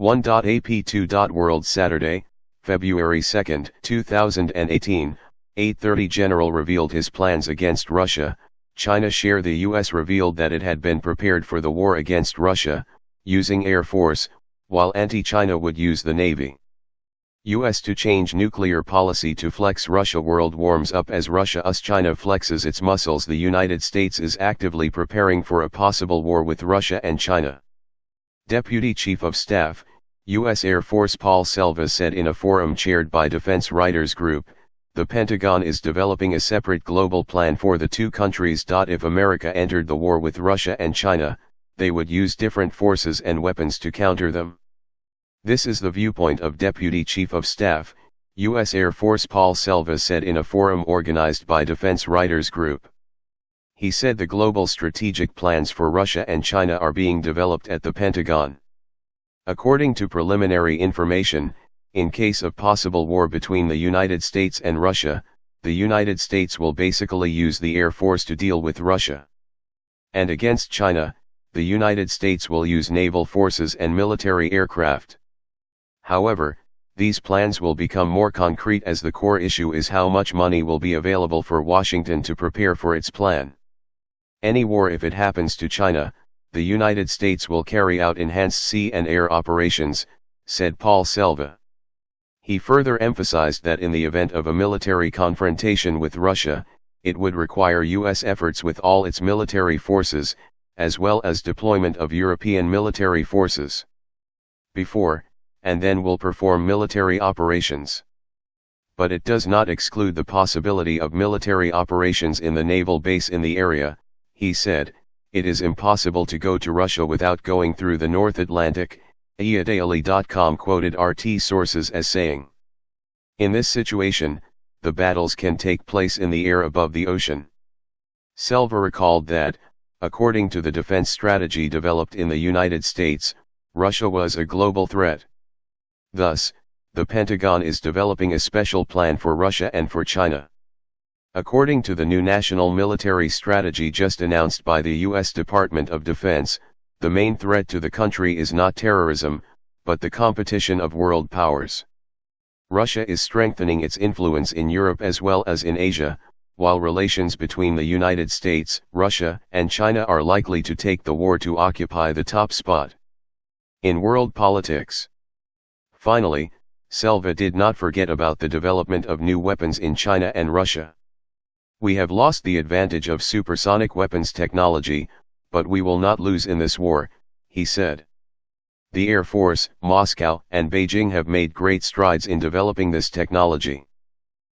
1.ap2.world Saturday, February 2, 2018, 8:30 General revealed his plans against Russia. China share the US revealed that it had been prepared for the war against Russia, using Air Force, while anti-China would use the Navy. US to change nuclear policy to flex Russia. World warms up as Russia-China flexes its muscles. The United States is actively preparing for a possible war with Russia and China. Deputy Chief of Staff, U.S. Air Force Paul Selva said in a forum chaired by Defense Writers Group, the Pentagon is developing a separate global plan for the two countries. If America entered the war with Russia and China, they would use different forces and weapons to counter them. This is the viewpoint of Deputy Chief of Staff, U.S. Air Force Paul Selva said in a forum organized by Defense Writers Group. He said the global strategic plans for Russia and China are being developed at the Pentagon. According to preliminary information, in case of possible war between the United States and Russia, the United States will basically use the Air Force to deal with Russia. And against China, the United States will use naval forces and military aircraft. However, these plans will become more concrete as the core issue is how much money will be available for Washington to prepare for its plan. Any war, if it happens to China, the United States will carry out enhanced sea and air operations, said Paul Selva. He further emphasized that in the event of a military confrontation with Russia, it would require U.S. efforts with all its military forces, as well as deployment of European military forces. Before, and then will perform military operations. But it does not exclude the possibility of military operations in the naval base in the area, he said. It is impossible to go to Russia without going through the North Atlantic, IADaily.com quoted RT sources as saying. In this situation, the battles can take place in the air above the ocean. Selva recalled that, according to the defense strategy developed in the United States, Russia was a global threat. Thus, the Pentagon is developing a special plan for Russia and for China. According to the new national military strategy just announced by the U.S. Department of Defense, the main threat to the country is not terrorism, but the competition of world powers. Russia is strengthening its influence in Europe as well as in Asia, while relations between the United States, Russia, and China are likely to take the war to occupy the top spot in world politics. Finally, Selva did not forget about the development of new weapons in China and Russia. We have lost the advantage of supersonic weapons technology, but we will not lose in this war, he said. The Air Force, Moscow, and Beijing have made great strides in developing this technology.